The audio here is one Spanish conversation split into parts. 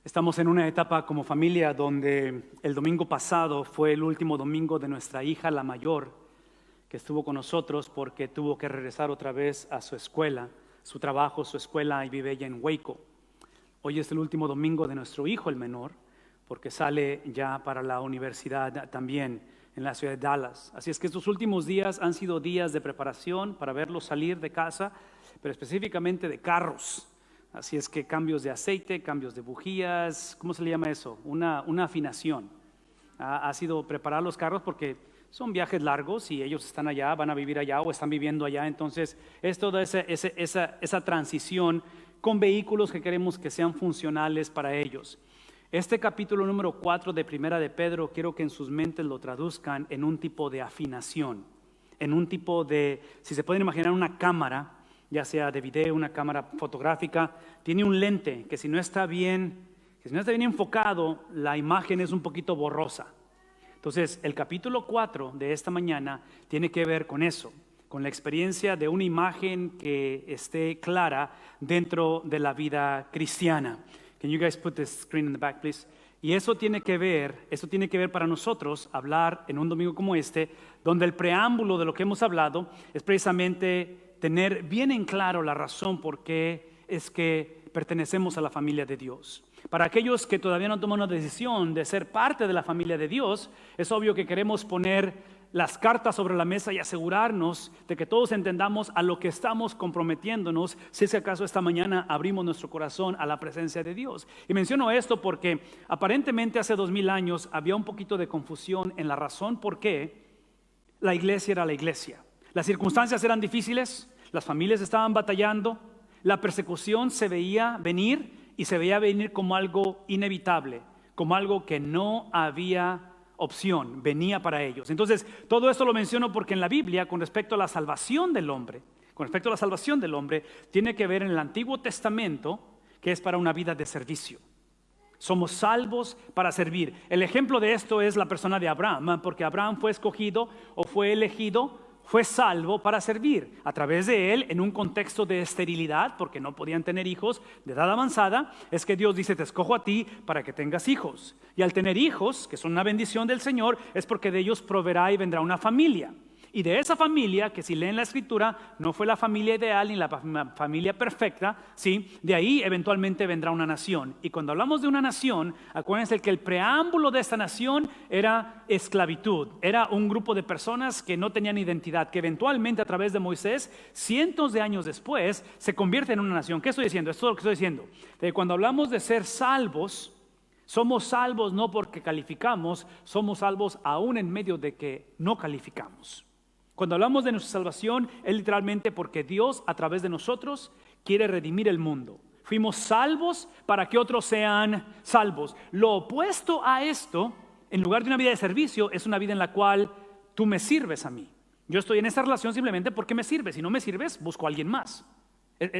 Estamos en una etapa como familia donde el domingo pasado fue el último domingo de nuestra hija, la mayor, que estuvo con nosotros porque tuvo que regresar otra vez a su escuela, su trabajo, su escuela, y vive ella en Waco. Hoy es el último domingo de nuestro hijo, el menor, porque sale ya para la universidad también en la ciudad de Dallas. Así es que estos últimos días han sido días de preparación para verlos salir de casa, pero específicamente de carros. Así es que cambios de aceite, cambios de bujías, ¿cómo se le llama eso? Una afinación. Ha sido preparar los carros porque son viajes largos y ellos están allá, van a vivir allá o están viviendo allá. Entonces es toda esa transición con vehículos que queremos que sean funcionales para ellos. Este capítulo número 4 de Primera de Pedro, quiero que en sus mentes lo traduzcan en un tipo de afinación, en un tipo de, si se pueden imaginar una cámara, ya sea de video, una cámara fotográfica, tiene un lente que si no está bien enfocado, la imagen es un poquito borrosa. Entonces, el capítulo 4 de esta mañana tiene que ver con eso, con la experiencia de una imagen que esté clara dentro de la vida cristiana. Can you guys put the screen in the back, please? Y eso tiene que ver para nosotros hablar en un domingo como este, donde el preámbulo de lo que hemos hablado es precisamente tener bien en claro la razón por qué es que pertenecemos a la familia de Dios. Para aquellos que todavía no toman una decisión de ser parte de la familia de Dios, es obvio que queremos poner las cartas sobre la mesa y asegurarnos de que todos entendamos a lo que estamos comprometiéndonos, si es que acaso esta mañana abrimos nuestro corazón a la presencia de Dios. Y menciono esto porque aparentemente hace 2000 años había un poquito de confusión en la razón por qué la iglesia era la iglesia. Las circunstancias eran difíciles, las familias estaban batallando, la persecución se veía venir y se veía venir como algo inevitable, como algo que no había opción, venía para ellos. Entonces, todo esto lo menciono porque en la Biblia, con respecto a la salvación del hombre, tiene que ver en el Antiguo Testamento que es para una vida de servicio. Somos salvos para servir. El ejemplo de esto es la persona de Abraham, porque Abraham fue escogido o fue elegido, fue salvo para servir. A través de él, en un contexto de esterilidad, porque no podían tener hijos de edad avanzada, es que Dios dice, te escojo a ti para que tengas hijos. Y al tener hijos, que son una bendición del Señor, es porque de ellos proveerá y vendrá una familia. Y de esa familia, que si leen la escritura, no fue la familia ideal ni la familia perfecta, ¿sí? De ahí eventualmente vendrá una nación. Y cuando hablamos de una nación, acuérdense que el preámbulo de esta nación era esclavitud. Era un grupo de personas que no tenían identidad, que eventualmente a través de Moisés, cientos de años después, se convierte en una nación. ¿Qué estoy diciendo? Esto es lo que estoy diciendo. Cuando hablamos de ser salvos, somos salvos no porque calificamos, somos salvos aún en medio de que no calificamos. Cuando hablamos de nuestra salvación, es literalmente porque Dios a través de nosotros quiere redimir el mundo. Fuimos salvos para que otros sean salvos. Lo opuesto a esto, en lugar de una vida de servicio, es una vida en la cual tú me sirves a mí. Yo estoy en esta relación simplemente porque me sirves. Si no me sirves, busco a alguien más.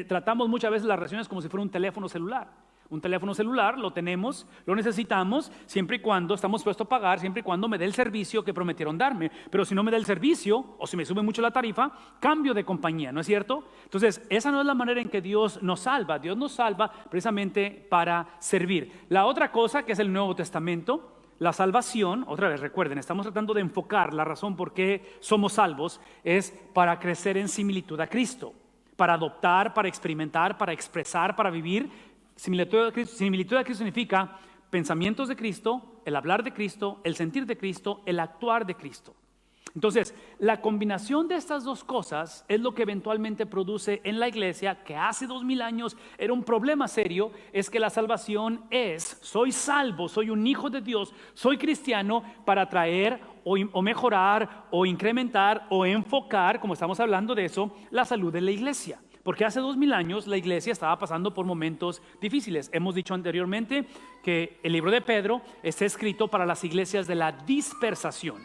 Tratamos muchas veces las relaciones como si fuera un teléfono celular. Un teléfono celular lo tenemos, lo necesitamos siempre y cuando estamos dispuestos a pagar, siempre y cuando me dé el servicio que prometieron darme. Pero si no me da el servicio o si me sube mucho la tarifa, cambio de compañía, ¿no es cierto? Entonces, esa no es la manera en que Dios nos salva. Dios nos salva precisamente para servir. La otra cosa que es el Nuevo Testamento, la salvación, otra vez recuerden, estamos tratando de enfocar la razón por qué somos salvos, es para crecer en similitud a Cristo, para adoptar, para experimentar, para expresar, para vivir. Similitud a Cristo significa pensamientos de Cristo, el hablar de Cristo, el sentir de Cristo, el actuar de Cristo. Entonces, la combinación de estas dos cosas es lo que eventualmente produce en la iglesia, que hace 2000 años era un problema serio, es que la salvación es, soy salvo, soy un hijo de Dios, soy cristiano para traer o mejorar o incrementar o enfocar, como estamos hablando de eso, la salud de la iglesia. Porque hace 2000 años la iglesia estaba pasando por momentos difíciles. Hemos dicho anteriormente que el libro de Pedro está escrito para las iglesias de la dispersación.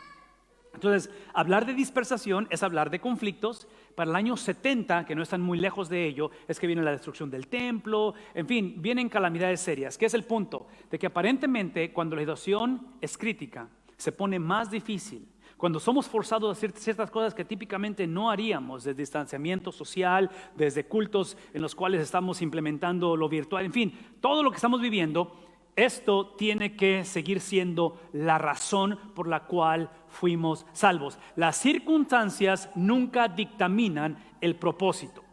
Entonces, hablar de dispersación es hablar de conflictos. Para el año 70, que no están muy lejos de ello, es que viene la destrucción del templo. En fin, vienen calamidades serias. ¿Qué es el punto? De que aparentemente cuando la situación es crítica, se pone más difícil. Cuando somos forzados a hacer ciertas cosas que típicamente no haríamos, desde distanciamiento social, desde cultos en los cuales estamos implementando lo virtual, en fin, todo lo que estamos viviendo, esto tiene que seguir siendo la razón por la cual fuimos salvos. Las circunstancias nunca dictaminan el propósito.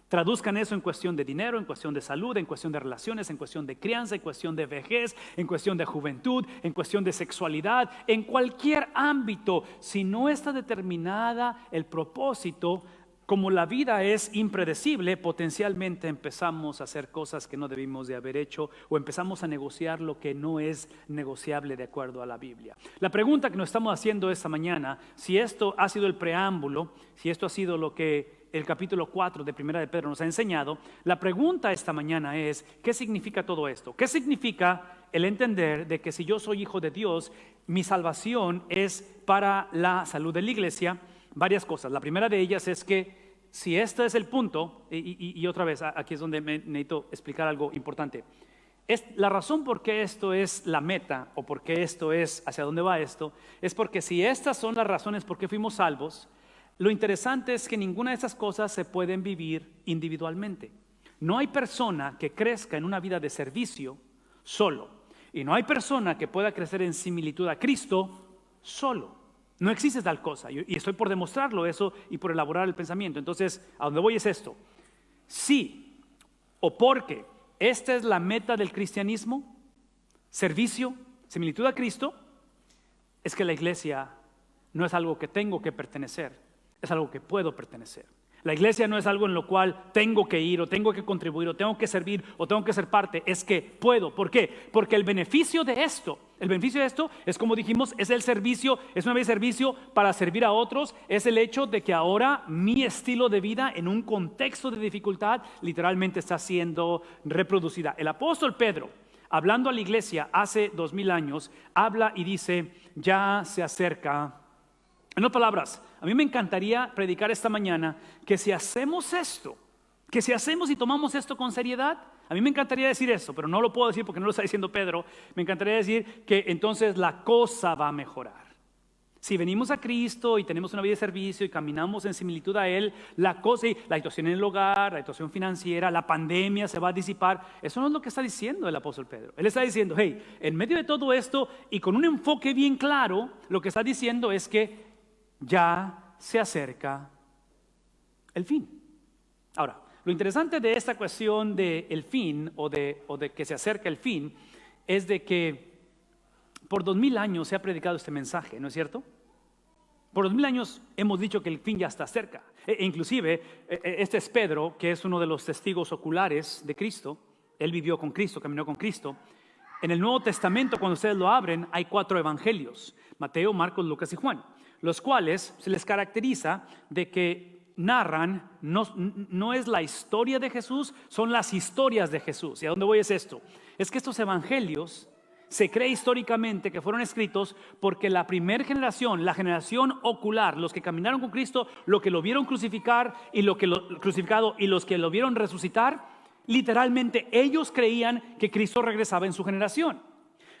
Traduzcan eso en cuestión de dinero, en cuestión de salud, en cuestión de relaciones, en cuestión de crianza, en cuestión de vejez, en cuestión de juventud, en cuestión de sexualidad, en cualquier ámbito. Si no está determinada el propósito, como la vida es impredecible, potencialmente empezamos a hacer cosas que no debimos de haber hecho o empezamos a negociar lo que no es negociable de acuerdo a la Biblia. La pregunta que nos estamos haciendo esta mañana, si esto ha sido el preámbulo, si esto ha sido lo que el capítulo 4 de Primera de Pedro nos ha enseñado, la pregunta esta mañana es, ¿qué significa todo esto? ¿Qué significa el entender de que si yo soy hijo de Dios, mi salvación es para la salud de la iglesia? Varias cosas. La primera de ellas es que si este es el punto, y otra vez, aquí es donde me necesito explicar algo importante. Es la razón por qué esto es la meta o por qué esto es hacia dónde va esto, es porque si estas son las razones por qué fuimos salvos, lo interesante es que ninguna de estas cosas se pueden vivir individualmente. No hay persona que crezca en una vida de servicio solo. Y no hay persona que pueda crecer en similitud a Cristo solo. No existe tal cosa. Y estoy por demostrarlo eso y por elaborar el pensamiento. Entonces, ¿a dónde voy es esto? Sí o porque esta es la meta del cristianismo, servicio, similitud a Cristo, es que la iglesia no es algo que tengo que pertenecer. Es algo que puedo pertenecer. La iglesia no es algo en lo cual tengo que ir o tengo que contribuir o tengo que servir o tengo que ser parte. Es que puedo. ¿Por qué? Porque el beneficio de esto es, como dijimos, es el servicio, es una vida de servicio para servir a otros. Es el hecho de que ahora mi estilo de vida en un contexto de dificultad literalmente está siendo reproducida. El apóstol Pedro, hablando a la iglesia hace 2000 años, habla y dice, ya se acerca. En otras palabras, a mí me encantaría predicar esta mañana que si hacemos esto, que si hacemos y tomamos esto con seriedad, a mí me encantaría decir eso, pero no lo puedo decir porque no lo está diciendo Pedro. Me encantaría decir que entonces la cosa va a mejorar. Si venimos a Cristo y tenemos una vida de servicio y caminamos en similitud a Él, la cosa, la situación en el hogar, la situación financiera, la pandemia se va a disipar. Eso no es lo que está diciendo el apóstol Pedro. Él está diciendo, hey, en medio de todo esto y con un enfoque bien claro, lo que está diciendo es que ya se acerca el fin. Ahora, lo interesante de esta cuestión del fin o de que se acerca el fin es de que por 2000 años se ha predicado este mensaje, ¿no es cierto? Por 2000 años hemos dicho que el fin ya está cerca. Inclusive, este es Pedro, que es uno de los testigos oculares de Cristo. Él vivió con Cristo, caminó con Cristo. En el Nuevo Testamento, cuando ustedes lo abren, hay 4 evangelios: Mateo, Marcos, Lucas y Juan, los cuales se les caracteriza de que narran, no es la historia de Jesús, son las historias de Jesús. ¿Y a dónde voy es esto? Es que estos evangelios se cree históricamente que fueron escritos porque la primera generación, la generación ocular, los que caminaron con Cristo, los que lo vieron crucificado y los que lo vieron resucitar, literalmente ellos creían que Cristo regresaba en su generación.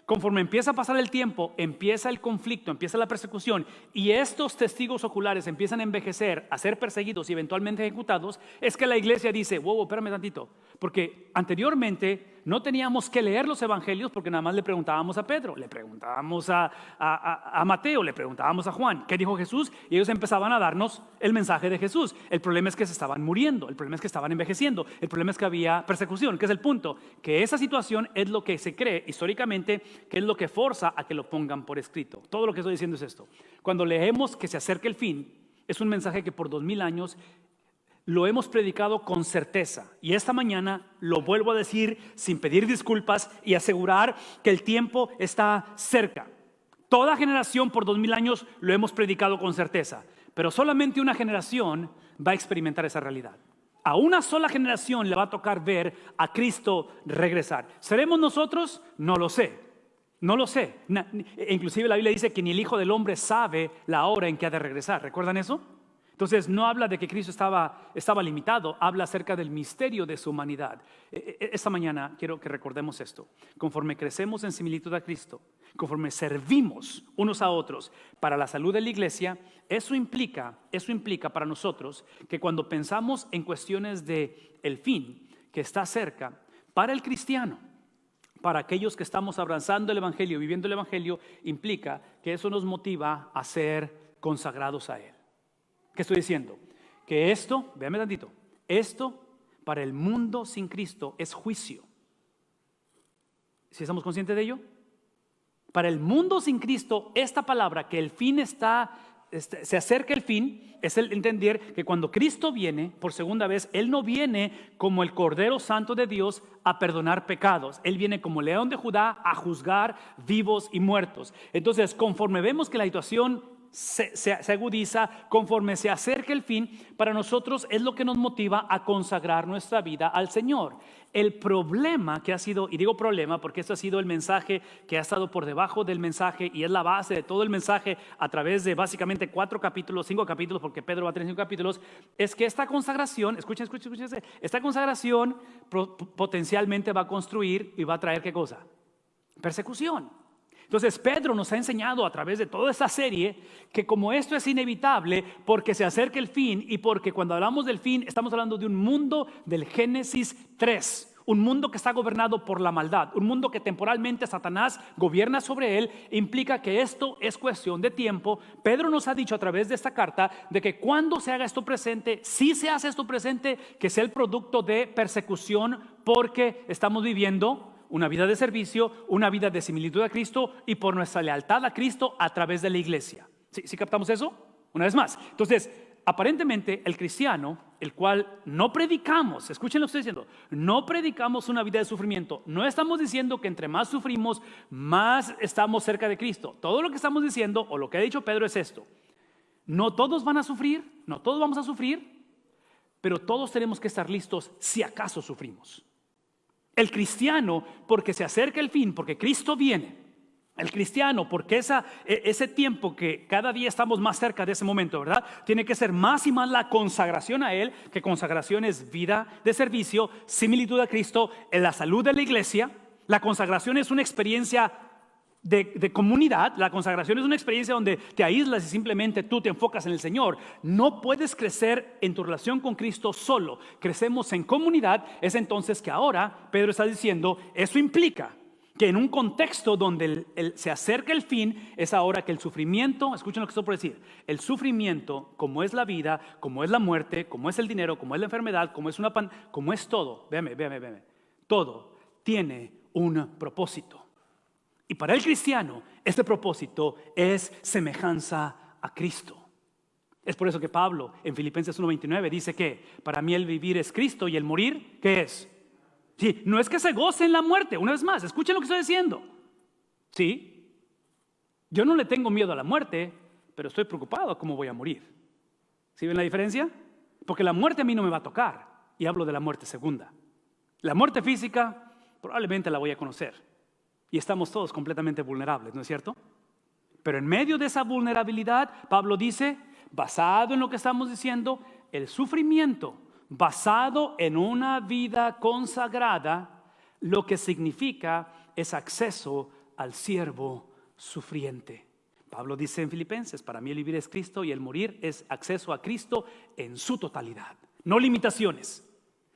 Conforme empieza a pasar el tiempo, empieza el conflicto, empieza la persecución y estos testigos oculares empiezan a envejecer, a ser perseguidos y eventualmente ejecutados, es que la iglesia dice, wow, espérame tantito, porque anteriormente no teníamos que leer los evangelios porque nada más le preguntábamos a Pedro, le preguntábamos a Mateo, le preguntábamos a Juan, ¿qué dijo Jesús? Y ellos empezaban a darnos el mensaje de Jesús. El problema es que se estaban muriendo, el problema es que estaban envejeciendo, el problema es que había persecución, que es el punto, que esa situación es lo que se cree históricamente, que es lo que forza a que lo pongan por escrito. Todo lo que estoy diciendo es esto. Cuando leemos que se acerca el fin, es un mensaje que por 2000 años lo hemos predicado con certeza. Y esta mañana lo vuelvo a decir sin pedir disculpas y asegurar que el tiempo está cerca. Toda generación por 2000 años lo hemos predicado con certeza, pero solamente una generación va a experimentar esa realidad. A una sola generación le va a tocar ver a Cristo regresar. ¿Seremos nosotros? No lo sé. No lo sé. Inclusive la Biblia dice que ni el Hijo del Hombre sabe la hora en que ha de regresar. ¿Recuerdan eso? Entonces no habla de que Cristo estaba limitado, habla acerca del misterio de su humanidad. Esta mañana quiero que recordemos esto. Conforme crecemos en similitud a Cristo, conforme servimos unos a otros para la salud de la iglesia, eso implica para nosotros que cuando pensamos en cuestiones de el fin que está cerca, para el cristiano, para aquellos que estamos abrazando el Evangelio, viviendo el Evangelio, implica que eso nos motiva a ser consagrados a Él. ¿Qué estoy diciendo? Que esto, véame tantito, esto para el mundo sin Cristo es juicio. ¿Sí estamos conscientes de ello? Para el mundo sin Cristo, esta palabra, que el fin se acerca el fin, es el entender que cuando Cristo viene por segunda vez, Él no viene como el Cordero Santo de Dios a perdonar pecados. Él viene como León de Judá a juzgar vivos y muertos. Entonces, conforme vemos que la situación se agudiza, conforme se acerca el fin, para nosotros es lo que nos motiva a consagrar nuestra vida al Señor. El problema que ha sido, y digo problema porque esto ha sido el mensaje que ha estado por debajo del mensaje y es la base de todo el mensaje a través de básicamente 4 capítulos, 5 capítulos, porque Pedro va a tener 5 capítulos, es que esta consagración, escuchen, esta consagración potencialmente va a construir y va a traer ¿qué cosa? Persecución. Entonces Pedro nos ha enseñado a través de toda esta serie que como esto es inevitable porque se acerca el fin y porque cuando hablamos del fin estamos hablando de un mundo del Génesis 3, un mundo que está gobernado por la maldad, un mundo que temporalmente Satanás gobierna sobre él, implica que esto es cuestión de tiempo. Pedro nos ha dicho a través de esta carta de que cuando se haga esto presente, si se hace esto presente, que sea el producto de persecución porque estamos viviendo una vida de servicio, una vida de similitud a Cristo y por nuestra lealtad a Cristo a través de la iglesia. ¿Sí captamos eso? Una vez más. Entonces, aparentemente el cristiano, el cual no predicamos, escuchen lo que estoy diciendo, no predicamos una vida de sufrimiento. No estamos diciendo que entre más sufrimos, más estamos cerca de Cristo. Todo lo que estamos diciendo, o lo que ha dicho Pedro es esto: no todos van a sufrir, no todos vamos a sufrir, pero todos tenemos que estar listos si acaso sufrimos. El cristiano, porque se acerca el fin, porque Cristo viene. El cristiano, porque ese tiempo que cada día estamos más cerca de ese momento, ¿verdad? Tiene que ser más y más la consagración a Él, que consagración es vida de servicio, similitud a Cristo, en la salud de la iglesia. La consagración es una experiencia de comunidad. La consagración es una experiencia donde te aíslas y simplemente tú te enfocas en el Señor. No puedes crecer en tu relación con Cristo solo. Crecemos en comunidad. Es entonces que ahora Pedro está diciendo, eso implica que en un contexto donde se acerca el fin, es ahora que el sufrimiento, escuchen lo que estoy por decir, el sufrimiento, como es la vida, como es la muerte, como es el dinero, como es la enfermedad, como es todo, véame, todo tiene un propósito. Y para el cristiano, este propósito es semejanza a Cristo. Es por eso que Pablo en Filipenses 1:29 dice que para mí el vivir es Cristo y el morir, ¿qué es? Sí, no es que se goce en la muerte. Una vez más, escuchen lo que estoy diciendo. Sí, yo no le tengo miedo a la muerte, pero estoy preocupado a cómo voy a morir. ¿Sí ven la diferencia? Porque la muerte a mí no me va a tocar. Y hablo de la muerte segunda. La muerte física probablemente la voy a conocer. Y estamos todos completamente vulnerables, ¿no es cierto? Pero en medio de esa vulnerabilidad, Pablo dice, basado en lo que estamos diciendo, el sufrimiento basado en una vida consagrada, lo que significa es acceso al siervo sufriente. Pablo dice en Filipenses, para mí el vivir es Cristo y el morir es acceso a Cristo en su totalidad, no limitaciones.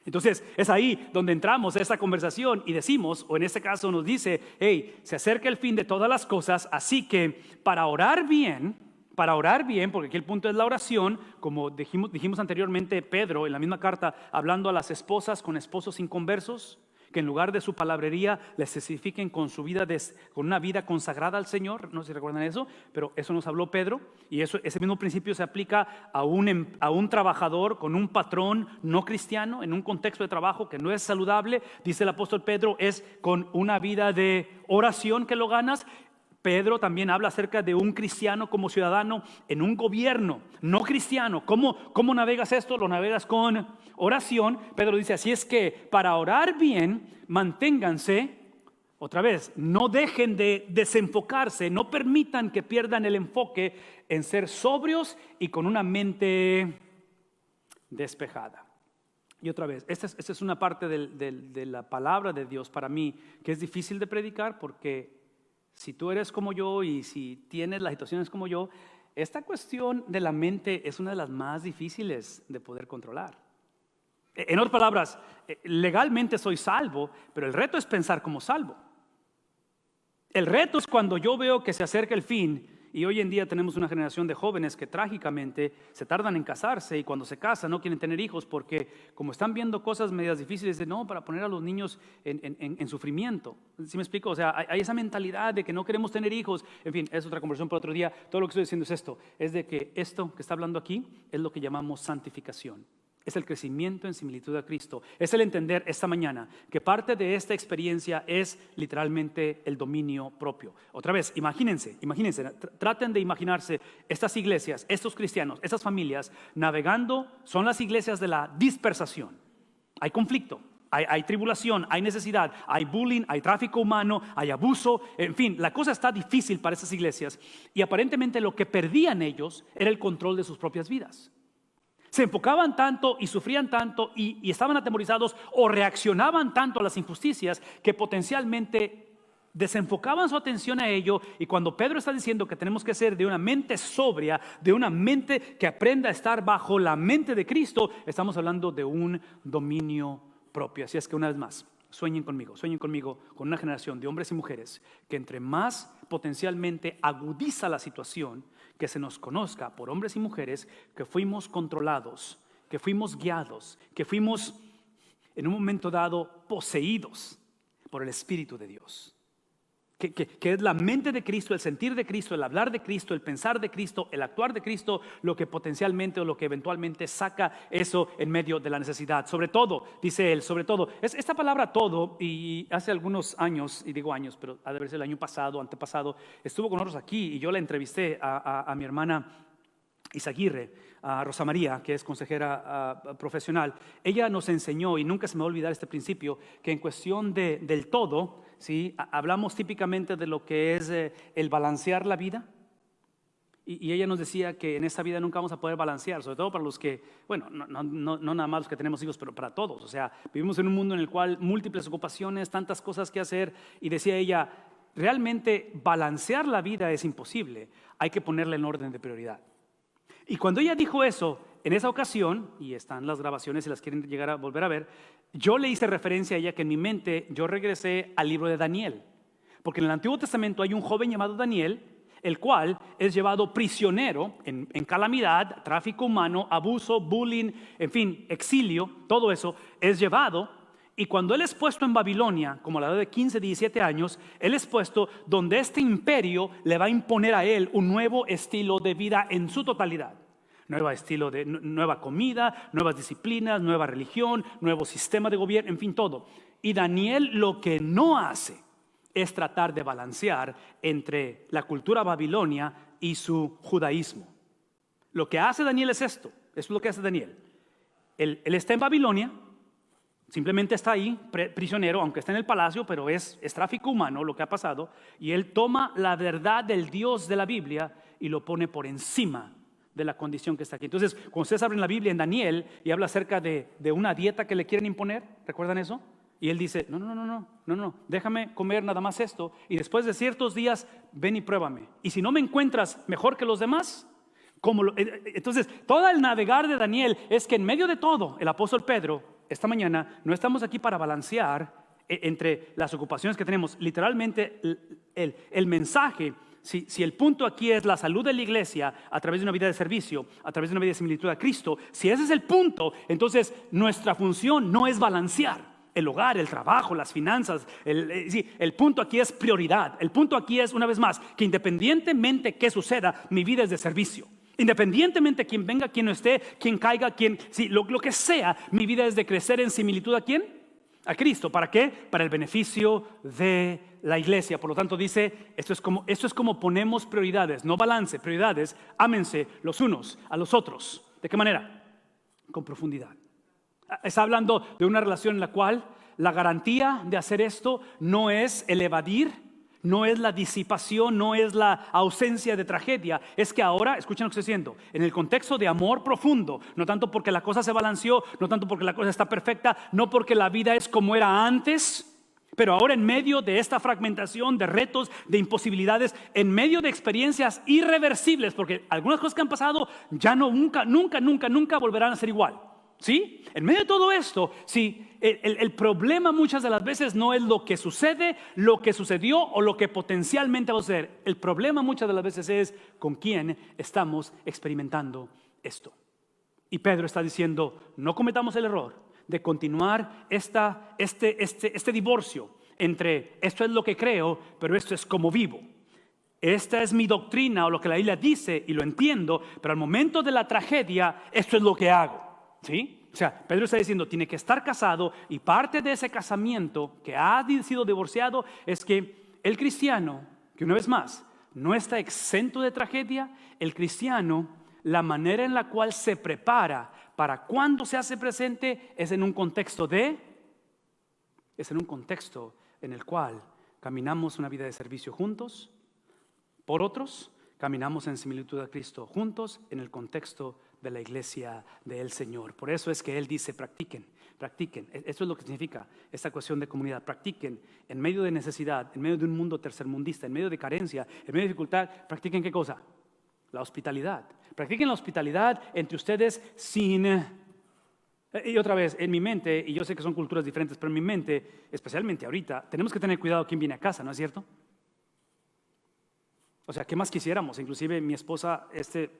Entonces es ahí donde entramos a esta conversación y decimos, o en este caso nos dice, hey, se acerca el fin de todas las cosas, así que para orar bien, porque aquí el punto es la oración, como dijimos anteriormente, Pedro en la misma carta, hablando a las esposas con esposos inconversos, que en lugar de su palabrería les especifiquen con su vida, con una vida consagrada al Señor. No sé si recuerdan eso, pero eso nos habló Pedro. Y ese mismo principio se aplica a un trabajador con un patrón no cristiano, en un contexto de trabajo que no es saludable. Dice el apóstol Pedro, es con una vida de oración que lo ganas. Pedro también habla acerca de un cristiano como ciudadano en un gobierno no cristiano. ¿Cómo navegas esto? Lo navegas con oración. Pedro dice, así es que para orar bien, manténganse, otra vez, no dejen de desenfocarse, no permitan que pierdan el enfoque en ser sobrios y con una mente despejada. Y otra vez, esta es una parte de la palabra de Dios para mí que es difícil de predicar porque si tú eres como yo y si tienes las situaciones como yo, esta cuestión de la mente es una de las más difíciles de poder controlar. En otras palabras, legalmente soy salvo, pero el reto es pensar como salvo. El reto es cuando yo veo que se acerca el fin. Y hoy en día tenemos una generación de jóvenes que trágicamente se tardan en casarse y cuando se casan no quieren tener hijos porque como están viendo cosas medias difíciles, de no, para poner a los niños en sufrimiento. ¿Sí me explico? O sea, hay esa mentalidad de que no queremos tener hijos. En fin, es otra conversación para otro día. Todo lo que estoy diciendo es esto, es de que esto que está hablando aquí es lo que llamamos santificación. Es el crecimiento en similitud a Cristo. Es el entender esta mañana que parte de esta experiencia es literalmente el dominio propio. Otra vez, imagínense, traten de imaginarse estas iglesias, estos cristianos, estas familias navegando, son las iglesias de la dispersación. Hay conflicto, hay tribulación, hay necesidad, hay bullying, hay tráfico humano, hay abuso. En fin, la cosa está difícil para esas iglesias y aparentemente lo que perdían ellos era el control de sus propias vidas. Se enfocaban tanto y sufrían tanto y estaban atemorizados o reaccionaban tanto a las injusticias que potencialmente desenfocaban su atención a ello. Y cuando Pedro está diciendo que tenemos que ser de una mente sobria, de una mente que aprenda a estar bajo la mente de Cristo, estamos hablando de un dominio propio. Así es que una vez más, sueñen conmigo con una generación de hombres y mujeres que entre más potencialmente agudiza la situación, que se nos conozca por hombres y mujeres que fuimos controlados, que fuimos guiados, que fuimos en un momento dado poseídos por el Espíritu de Dios. Que es la mente de Cristo, el sentir de Cristo, el hablar de Cristo, el pensar de Cristo, el actuar de Cristo, lo que potencialmente o lo que eventualmente saca eso en medio de la necesidad. Sobre todo, dice él, sobre todo. Esta palabra todo, y hace algunos años, y digo años, pero ha de verse el año pasado, antepasado, estuvo con nosotros aquí y yo la entrevisté a mi hermana Isaguirre, a Rosa María, que es consejera profesional. Ella nos enseñó, y nunca se me va a olvidar este principio, que en cuestión del todo, ¿sí? Hablamos típicamente de lo que es el balancear la vida. Y ella nos decía que en esta vida nunca vamos a poder balancear, sobre todo para los que, bueno, no nada más los que tenemos hijos, pero para todos. O sea, vivimos en un mundo en el cual múltiples ocupaciones, tantas cosas que hacer. Y decía ella, realmente balancear la vida es imposible. Hay que ponerla en orden de prioridad. Y cuando ella dijo eso, en esa ocasión, y están las grabaciones si las quieren llegar a volver a ver, yo le hice referencia a ella que en mi mente yo regresé al libro de Daniel. Porque en el Antiguo Testamento hay un joven llamado Daniel, el cual es llevado prisionero en calamidad, tráfico humano, abuso, bullying, en fin, exilio, todo eso es llevado. Y cuando él es puesto en Babilonia, como a la edad de 15, 17 años, él es puesto donde este imperio le va a imponer a él un nuevo estilo de vida en su totalidad. Nueva comida, nuevas disciplinas, nueva religión, nuevo sistema de gobierno, en fin, todo. Y Daniel lo que no hace es tratar de balancear entre la cultura babilonia y su judaísmo. Lo que hace Daniel es esto, eso es lo que hace Daniel. Él está en Babilonia, simplemente está ahí, prisionero, aunque está en el palacio, pero es tráfico humano lo que ha pasado. Y él toma la verdad del Dios de la Biblia y lo pone por encima de la condición que está aquí. Entonces, cuando ustedes abren la Biblia en Daniel y habla acerca de una dieta que le quieren imponer, ¿recuerdan eso? Y él dice, no, déjame comer nada más esto y después de ciertos días ven y pruébame. Y si no me encuentras mejor que los demás, entonces todo el navegar de Daniel es que en medio de todo, el apóstol Pedro, esta mañana, no estamos aquí para balancear entre las ocupaciones que tenemos. Literalmente el mensaje, si el punto aquí es la salud de la iglesia a través de una vida de servicio, a través de una vida de similitud a Cristo, si ese es el punto, entonces nuestra función no es balancear el hogar, el trabajo, las finanzas. El punto aquí es prioridad. El punto aquí es, una vez más, que independientemente qué suceda, mi vida es de servicio. Independientemente quien venga, quien no esté, quien caiga, lo que sea, mi vida es de crecer en similitud ¿a quién? A Cristo. ¿Para qué? Para el beneficio de la iglesia. Por lo tanto dice, esto es como ponemos prioridades, no balance, prioridades. Ámense los unos a los otros. ¿De qué manera? Con profundidad. Está hablando de una relación en la cual la garantía de hacer esto no es el evadir, no es la disipación, no es la ausencia de tragedia. Es que ahora, escuchen lo que estoy diciendo, en el contexto de amor profundo, no tanto porque la cosa se balanceó, no tanto porque la cosa está perfecta, no porque la vida es como era antes, pero ahora en medio de esta fragmentación de retos, de imposibilidades, en medio de experiencias irreversibles, porque algunas cosas que han pasado ya nunca volverán a ser igual. ¿Sí? En medio de todo esto, sí, el problema muchas de las veces no es lo que sucede, lo que sucedió o lo que potencialmente va a suceder. El problema muchas de las veces es con quién estamos experimentando esto. Y Pedro está diciendo, no cometamos el error de continuar este divorcio entre esto es lo que creo, pero esto es como vivo. Esta es mi doctrina o lo que la Biblia dice y lo entiendo, pero al momento de la tragedia, esto es lo que hago. ¿Sí? O sea, Pedro está diciendo, tiene que estar casado, y parte de ese casamiento que ha sido divorciado es que el cristiano, que una vez más, no está exento de tragedia. El cristiano, la manera en la cual se prepara para cuando se hace presente es en un contexto en el cual caminamos una vida de servicio juntos, por otros, caminamos en similitud a Cristo juntos en el contexto de la iglesia del Señor. Por eso es que Él dice, practiquen. Eso es lo que significa esta cuestión de comunidad. Practiquen en medio de necesidad, en medio de un mundo tercermundista, en medio de carencia, en medio de dificultad. ¿Practiquen qué cosa? La hospitalidad. Practiquen la hospitalidad entre ustedes sin... Y otra vez, en mi mente, y yo sé que son culturas diferentes, pero en mi mente, especialmente ahorita, tenemos que tener cuidado quién viene a casa, ¿no es cierto? O sea, ¿qué más quisiéramos? Inclusive mi esposa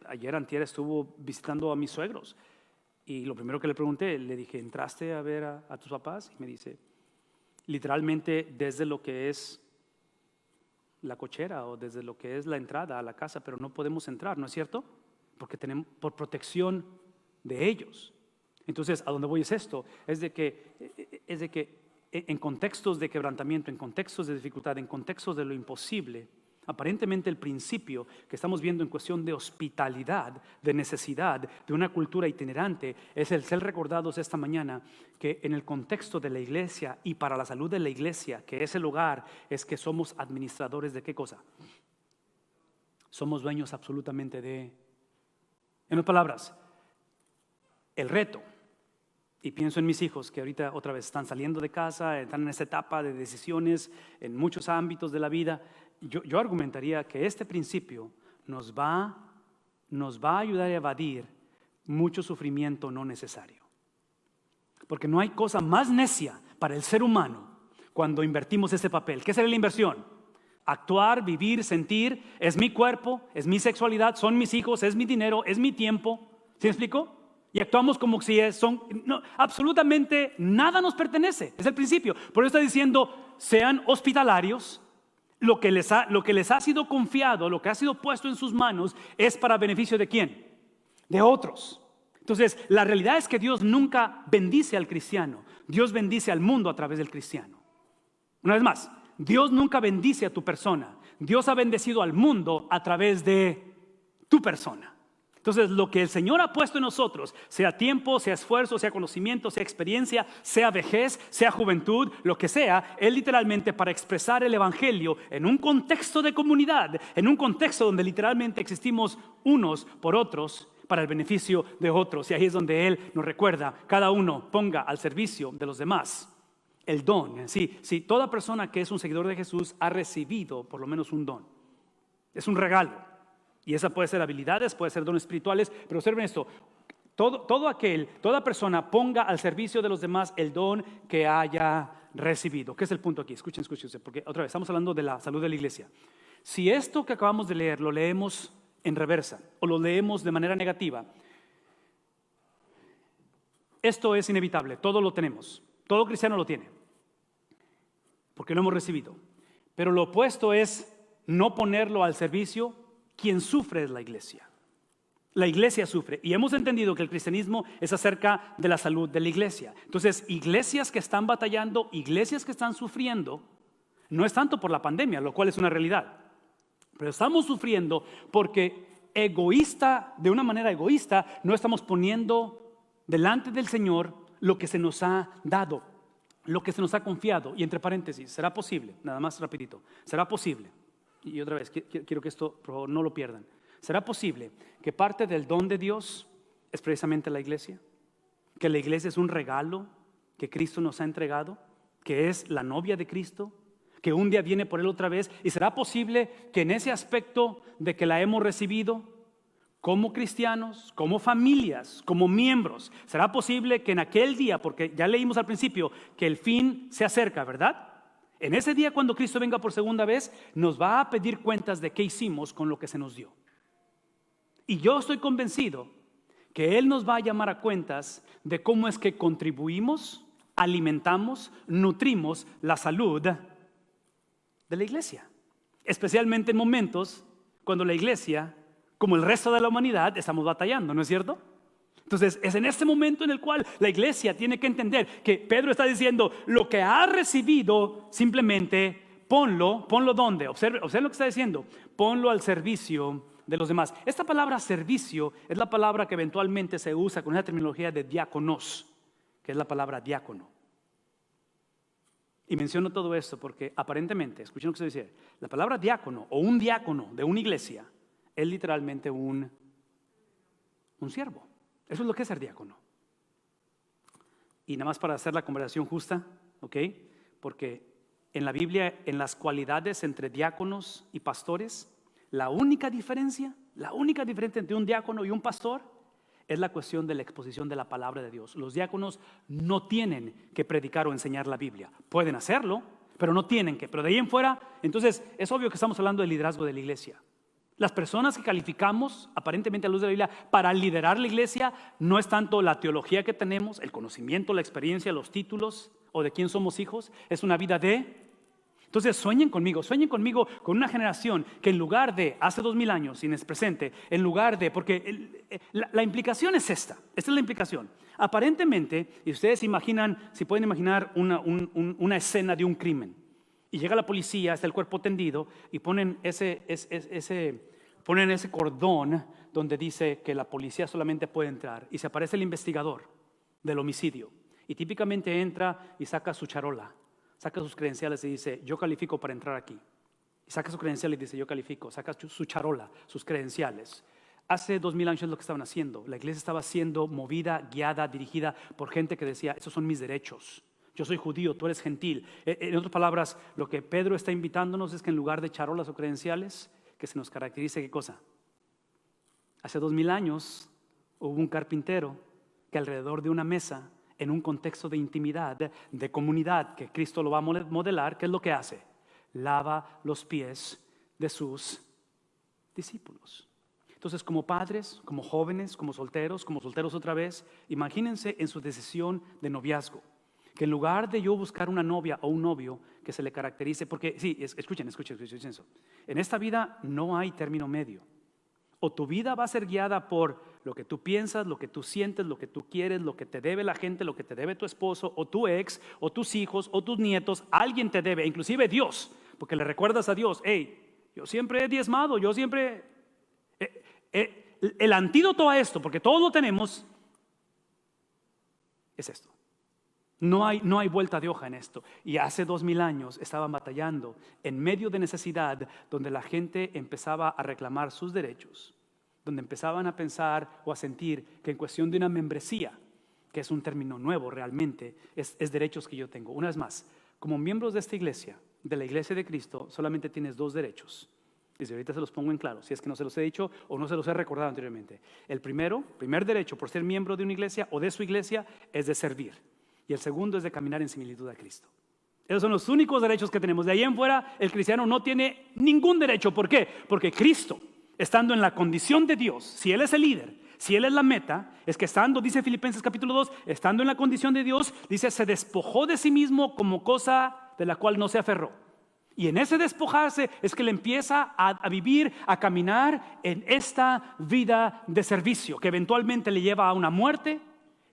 ayer antier estuvo visitando a mis suegros, y lo primero que le pregunté, le dije, ¿entraste a ver a tus papás? Y me dice, literalmente desde lo que es la cochera o desde lo que es la entrada a la casa, pero no podemos entrar, ¿no es cierto? Porque tenemos, por protección de ellos. Entonces, ¿a dónde voy es esto? Es de que en contextos de quebrantamiento, en contextos de dificultad, en contextos de lo imposible, aparentemente el principio que estamos viendo en cuestión de hospitalidad, de necesidad, de una cultura itinerante, es el ser recordados esta mañana que en el contexto de la iglesia y para la salud de la iglesia, que es el hogar, es que somos administradores de ¿qué cosa? Somos dueños absolutamente de... En otras palabras, el reto, y pienso en mis hijos que ahorita otra vez están saliendo de casa, están en esa etapa de decisiones en muchos ámbitos de la vida. Yo argumentaría que este principio nos va a ayudar a evadir mucho sufrimiento no necesario. Porque no hay cosa más necia para el ser humano cuando invertimos ese papel. ¿Qué sería la inversión? Actuar, vivir, sentir, es mi cuerpo, es mi sexualidad, son mis hijos, es mi dinero, es mi tiempo. ¿Sí me explico? Y actuamos como si absolutamente nada nos pertenece. Es el principio. Por eso está diciendo, sean hospitalarios. Lo que les ha sido confiado, lo que ha sido puesto en sus manos, es para beneficio ¿de quién? De otros. Entonces, la realidad es que Dios nunca bendice al cristiano. Dios bendice al mundo a través del cristiano. Una vez más, Dios nunca bendice a tu persona. Dios ha bendecido al mundo a través de tu persona. Entonces, lo que el Señor ha puesto en nosotros, sea tiempo, sea esfuerzo, sea conocimiento, sea experiencia, sea vejez, sea juventud, lo que sea, es literalmente para expresar el evangelio en un contexto de comunidad, en un contexto donde literalmente existimos unos por otros para el beneficio de otros. Y ahí es donde Él nos recuerda, cada uno ponga al servicio de los demás el don. Sí, toda persona que es un seguidor de Jesús ha recibido por lo menos un don. Es un regalo. Y esa puede ser habilidades, puede ser dones espirituales, pero observen esto, toda persona ponga al servicio de los demás el don que haya recibido. ¿Qué es el punto aquí? Escuchen, porque otra vez estamos hablando de la salud de la iglesia. Si esto que acabamos de leer lo leemos en reversa o lo leemos de manera negativa, esto es inevitable, todo lo tenemos, todo cristiano lo tiene, porque lo hemos recibido. Pero lo opuesto es no ponerlo al servicio. Quien sufre es la iglesia. La iglesia sufre. Y hemos entendido que el cristianismo es acerca de la salud de la iglesia. Entonces, iglesias que están batallando, iglesias que están sufriendo, no es tanto por la pandemia, lo cual es una realidad. Pero estamos sufriendo porque de una manera egoísta, no estamos poniendo delante del Señor lo que se nos ha dado, lo que se nos ha confiado. Y entre paréntesis, ¿será posible? Nada más rapidito. ¿Será posible? Y otra vez, quiero que esto, por favor, no lo pierdan. ¿Será posible que parte del don de Dios es precisamente la iglesia? ¿Que la iglesia es un regalo que Cristo nos ha entregado? ¿Que es la novia de Cristo? ¿Que un día viene por Él otra vez? ¿Y será posible que en ese aspecto de que la hemos recibido, como cristianos, como familias, como miembros. ¿Será posible que en aquel día, porque ya leímos al principio que el fin se acerca, ¿verdad? En ese día, cuando Cristo venga por segunda vez, nos va a pedir cuentas de qué hicimos con lo que se nos dio. Y yo estoy convencido que Él nos va a llamar a cuentas de cómo es que contribuimos, alimentamos, nutrimos la salud de la iglesia. Especialmente en momentos cuando la iglesia, como el resto de la humanidad, estamos batallando, ¿no es cierto? Entonces es en este momento en el cual la iglesia tiene que entender que Pedro está diciendo: lo que ha recibido, simplemente ponlo ¿dónde? Observe lo que está diciendo: ponlo al servicio de los demás. Esta palabra servicio es la palabra que eventualmente se usa con esa terminología de diáconos, que es la palabra diácono. Y menciono todo esto porque aparentemente, escuchen lo que se dice, la palabra diácono o un diácono de una iglesia es literalmente un siervo. Eso es lo que es ser diácono. Y nada más para hacer la conversación justa, ¿ok? Porque en la Biblia, en las cualidades entre diáconos y pastores, la única diferencia entre un diácono y un pastor es la cuestión de la exposición de la palabra de Dios. Los diáconos no tienen que predicar o enseñar la Biblia. Pueden hacerlo, pero no tienen que. Pero de ahí en fuera, entonces es obvio que estamos hablando del liderazgo de la iglesia. Las personas que calificamos, aparentemente a la luz de la Biblia, para liderar la iglesia, no es tanto la teología que tenemos, el conocimiento, la experiencia, los títulos o de quién somos hijos. Es una vida de... Entonces sueñen conmigo con una generación que en lugar de, hace 2000 años, sin es presente, en lugar de, porque la implicación es esta es la implicación. Aparentemente, y ustedes imaginan, si pueden imaginar una escena de un crimen, y llega la policía, está el cuerpo tendido, y ponen ese cordón donde dice que la policía solamente puede entrar, y se aparece el investigador del homicidio, y típicamente entra y saca su charola, saca sus credenciales y dice: yo califico para entrar aquí. Y saca su credencial y dice: yo califico. Saca su charola, sus credenciales. Hace 2000 años es lo que estaban haciendo. La iglesia estaba siendo movida, guiada, dirigida por gente que decía: esos son mis derechos. Yo soy judío, tú eres gentil. En otras palabras, lo que Pedro está invitándonos es que en lugar de charolas o credenciales, que se nos caracterice, ¿qué cosa? Hace 2000 años hubo un carpintero que alrededor de una mesa, en un contexto de intimidad, de comunidad, que Cristo lo va a modelar, ¿qué es lo que hace? Lava los pies de sus discípulos. Entonces, como padres, como jóvenes, como solteros otra vez, imagínense en su decisión de noviazgo, que en lugar de yo buscar una novia o un novio que se le caracterice, porque sí, escuchen eso. En esta vida no hay término medio. O tu vida va a ser guiada por lo que tú piensas, lo que tú sientes, lo que tú quieres, lo que te debe la gente, lo que te debe tu esposo, o tu ex, o tus hijos, o tus nietos. Alguien te debe, inclusive Dios, porque le recuerdas a Dios: hey, yo siempre he diezmado, yo siempre... el antídoto a esto, porque todos lo tenemos, es esto. No hay vuelta de hoja en esto. Y hace 2000 años estaban batallando en medio de necesidad, donde la gente empezaba a reclamar sus derechos, donde empezaban a pensar o a sentir que en cuestión de una membresía, que es un término nuevo realmente, es derechos que yo tengo. Una vez más, como miembros de esta iglesia, de la iglesia de Cristo, solamente tienes 2 derechos. Y ahorita se los pongo en claro, si es que no se los he dicho o no se los he recordado anteriormente. El primer derecho por ser miembro de una iglesia o de su iglesia es de servir. Y el segundo es de caminar en similitud a Cristo. Esos son los únicos derechos que tenemos. De ahí en fuera, el cristiano no tiene ningún derecho. ¿Por qué? Porque Cristo, estando en la condición de Dios, si Él es el líder, si Él es la meta, es que estando, dice Filipenses capítulo 2, estando en la condición de Dios, dice, se despojó de sí mismo como cosa de la cual no se aferró. Y en ese despojarse es que Él empieza a vivir, a caminar en esta vida de servicio, que eventualmente le lleva a una muerte.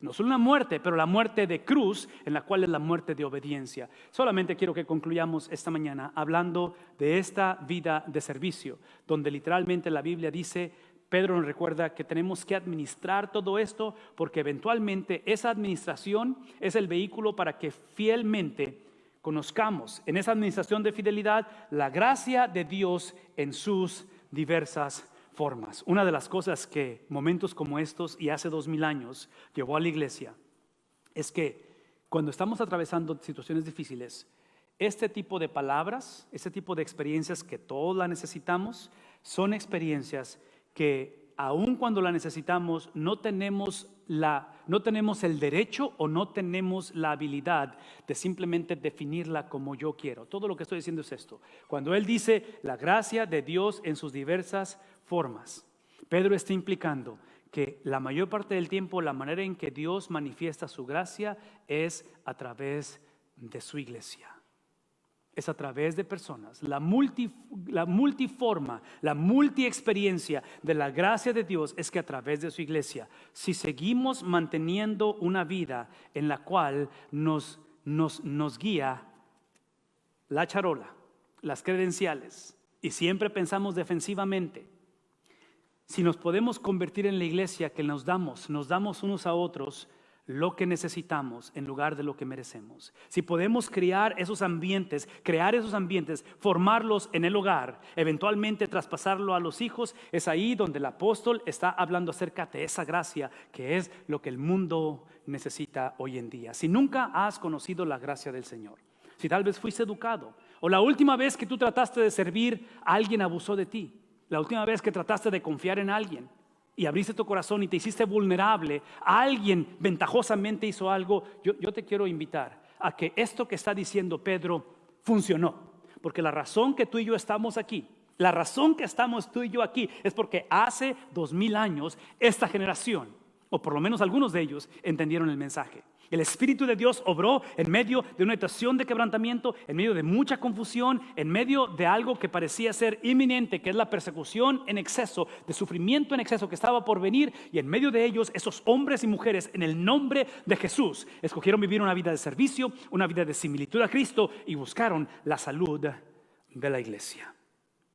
No solo una muerte, pero la muerte de cruz, en la cual es la muerte de obediencia. Solamente quiero que concluyamos esta mañana hablando de esta vida de servicio, donde literalmente la Biblia dice, Pedro nos recuerda que tenemos que administrar todo esto, porque eventualmente esa administración es el vehículo para que fielmente conozcamos en esa administración de fidelidad la gracia de Dios en sus diversas formas. Una de las cosas que momentos como estos y hace 2000 años llevó a la iglesia es que cuando estamos atravesando situaciones difíciles, este tipo de palabras, este tipo de experiencias que todos la necesitamos, son experiencias que aun cuando la necesitamos, no tenemos el derecho o no tenemos la habilidad de simplemente definirla como yo quiero. Todo lo que estoy diciendo es esto. Cuando él dice la gracia de Dios en sus diversas formas, Pedro está implicando que la mayor parte del tiempo la manera en que Dios manifiesta su gracia es a través de su iglesia. Es a través de personas. La multiforma, la multiexperiencia de la gracia de Dios es que a través de su iglesia, si seguimos manteniendo una vida en la cual nos guía la charola, las credenciales, y siempre pensamos defensivamente, si nos podemos convertir en la iglesia que nos damos unos a otros lo que necesitamos en lugar de lo que merecemos. Si podemos crear esos ambientes, formarlos en el hogar, eventualmente traspasarlo a los hijos, es ahí donde el apóstol está hablando acerca de esa gracia que es lo que el mundo necesita hoy en día. Si nunca has conocido la gracia del Señor, si tal vez fuiste educado, o la última vez que tú trataste de servir, alguien abusó de ti, la última vez que trataste de confiar en alguien, y abriste tu corazón y te hiciste vulnerable, alguien ventajosamente hizo algo, yo te quiero invitar a que esto que está diciendo Pedro funcionó. Porque la razón que tú y yo estamos aquí, la razón que estamos tú y yo aquí es porque hace 2000 años esta generación, o por lo menos algunos de ellos, entendieron el mensaje. El Espíritu de Dios obró en medio de una situación de quebrantamiento, en medio de mucha confusión, en medio de algo que parecía ser inminente, que es la persecución en exceso, de sufrimiento en exceso que estaba por venir. Y en medio de ellos, esos hombres y mujeres, en el nombre de Jesús, escogieron vivir una vida de servicio, una vida de similitud a Cristo y buscaron la salud de la iglesia.